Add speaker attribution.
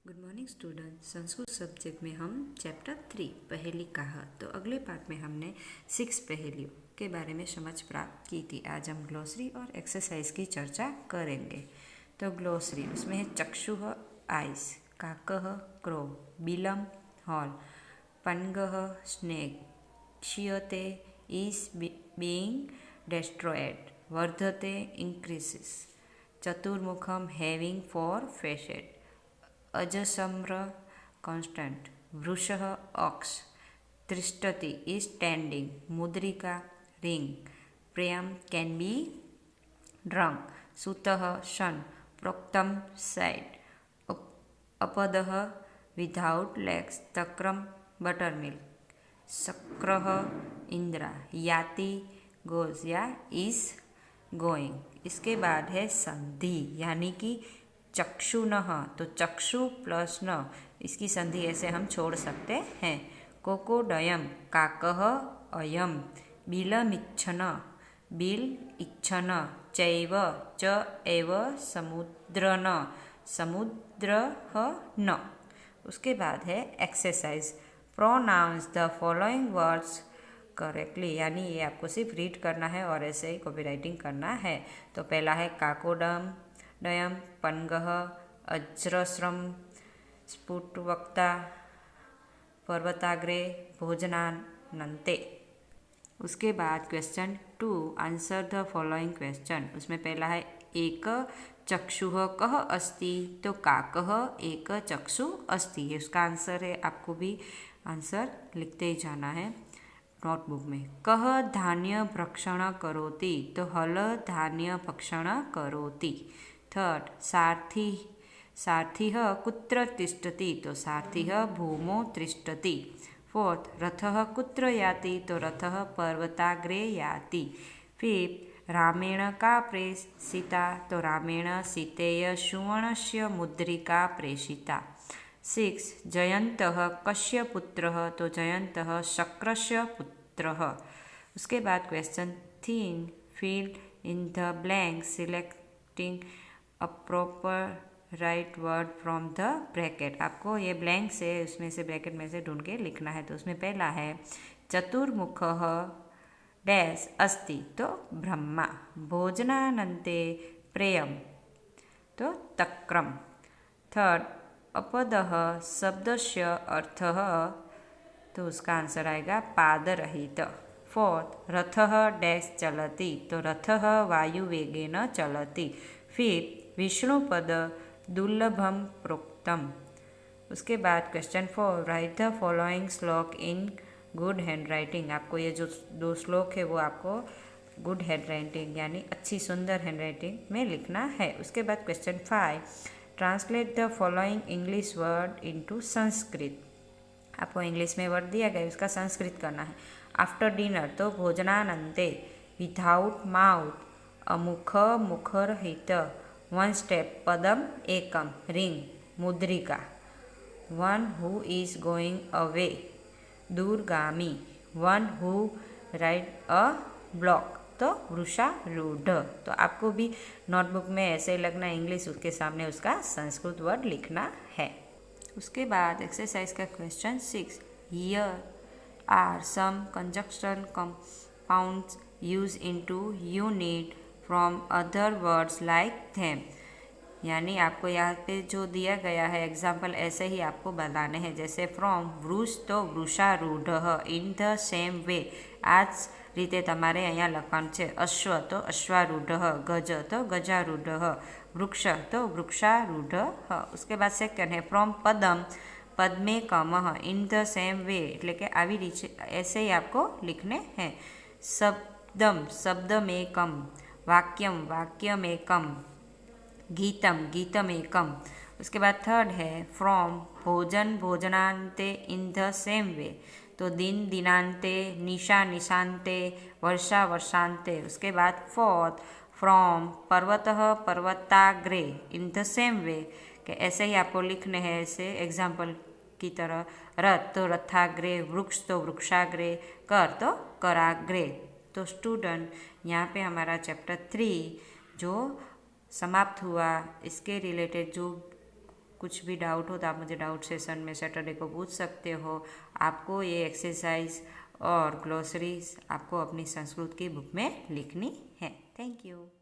Speaker 1: Good morning student. Sanskrit subject में हम chapter 3 पहेली कहा। तो अगले पार्ट में हमने 6 पहेलियों के बारे में समझ प्राप्त की थी। आज हम ग्लोसरी और एक्सरसाइज की चर्चा करेंगे। तो ग्लोसरी उसमें है चक्षुः आइस, काकः क्रो, बिलम हॉल, पनगः स्नेक, क्षीयते इज बीइंग destroyed, वर्धते increases, चतुर्मुखम हैविंग फॉर फेसेट, अजसम्र कॉन्स्टेंट, वृषः ऑक्स, तिष्ठति इज स्टैंडिंग, मुद्रिका रिंग, प्रेम कैन बी ड्रंक, सुतः शन, प्रोक्तम साइड, अपदः विदाउट लेग्स, तक्रम बटर मिल्क, शक्रः इंद्रा, याति गोज या इज गोइंग। इसके बाद है संधि यानी कि चक्षु न, तो चक्षु प्लस न, इसकी संधि ऐसे हम छोड़ सकते हैं। कोकोडयम, काकः अयम, बिलमिच्छन, बिल इच्छन, चैव च एव समुद्रन, समुद्रः न। उसके बाद है exercise. Pronounce the following words correctly, यानी ये आपको सिर्फ रीड करना है और ऐसे ही कॉपी राइटिंग करना है। तो पहला है काकोडम डयम, पनगः, अज्रस्रम, स्फुटवक्ता, पर्वताग्रे, भोजनानन्ते। उसके बाद question 2, answer the following question. उसमें पहला है एक चक्षुः कः अस्ति, तो काकः एक चक्षु अस्ति, उसका आंसर है। आपको भी आंसर लिखते ही जाना है नोटबुक में। कः धान्य भक्षण करोति, तो हल धान्य भक्षण करोति। थर्ड, सारथी, सारथिः कुत्र तिष्ठति, तो सारथिः भूमौ तिष्ठति। फोर्थ, रथः कुत्र याति, तो रथः पर्वताग्रे याति। फिफ्थ, रामेण का प्रेषिता, तो रामेण सीतेय सुवर्णस्य मुद्रिका प्रेषिता। सिक्स, जयन्तः कस्य पुत्रः, तो जयन्तः शक्रस्य पुत्रः। उसके बाद question 3, fill in the blank selecting a proper right word from the bracket. आपको ये ब्लैंक से उसमें से ब्रैकेट में से ढूंढ के लिखना है। तो उसमें पहला है चतुर्मुखः डैश अस्ति, तो ब्रह्मा, भोजनानन्ते प्रेयम, तो तक्रम। थर्ड, अपदः शब्दस्य अर्थः, तो उसका आंसर आएगा पादरहित। फोर्थ, रथः डैश चलति, तो रथः वायुवेगेन चलति। फिफ्थ, विष्णुपद दुर्लभम प्रोक्तम। उसके बाद क्वेश्चन 4, राइट द फॉलोइंग श्लोक इन गुड हैंड राइटिंग। आपको ये जो 2 श्लोक है वो आपको गुड हैंड राइटिंग यानी अच्छी सुंदर हैंड राइटिंग में लिखना है। उसके बाद question 5, translate the following English word into Sanskrit. आपको इंग्लिश में वर्ड दिया गया है, उसका संस्कृत करना है। आफ्टर डिनर, तो भोजनानन्ते, विदाउट माउथ, अमुख मुखरहित, वन स्टेप, पदम एकम, रिंग, मुद्रिका, one who is going away, दूरगामी, one who ride a block, तो वृषारूढ़। तो आपको भी नोटबुक में ऐसे लगना इंग्लिश, उसके सामने उसका संस्कृत वर्ड लिखना है। उसके बाद एक्सरसाइज का question 6, here are some conjunction compounds use into unit from other words like them. यानी आपको यहाँ पे जो दिया गया है एग्जाम्पल ऐसे ही आपको बताने हैं। जैसे फ्रॉम वृष, तो वृषारूढ़, इन द सेम वे, आज रीते तमारे अहींया लखવાનું છે। अश्व, तो अश्वारूढ़, गज, तो गजारूढ़, वृक्ष, तो वृक्षारूढ़। उसके बाद सेकंड है फ्रॉम पदम, पद्मे कमः, इन द सेम वे, એટલે કે આવી રીતે ऐसे ही आपको लिखने हैं। शब्दम, शब्दमेकम, वाक्यम, वाक्यमेकम, गीतम, गीतमेकम। उसके बाद थर्ड है फ्रॉम भोजन, भोजनान्ते, इन द सेम वे, तो दिन, दिनांते, निशा, निशांते, वर्षा, वर्षांते। उसके बाद फोर्थ, फ्रॉम पर्वतः, पर्वताग्रे, इन द सेम वे, कि ऐसे ही आपको लिखने हैं ऐसे एग्जाम्पल की तरह। रथ, तो रथाग्रे, वृक्ष, तो वृक्षाग्रे, कर, तो कराग्रे। तो स्टूडेंट यहाँ पे हमारा चैप्टर 3 जो समाप्त हुआ, इसके रिलेटेड जो कुछ भी डाउट हो तो आप मुझे डाउट सेशन में सैटरडे को पूछ सकते हो। आपको ये एक्सरसाइज और ग्लोसरीज आपको अपनी संस्कृत की बुक में लिखनी है। Thank you.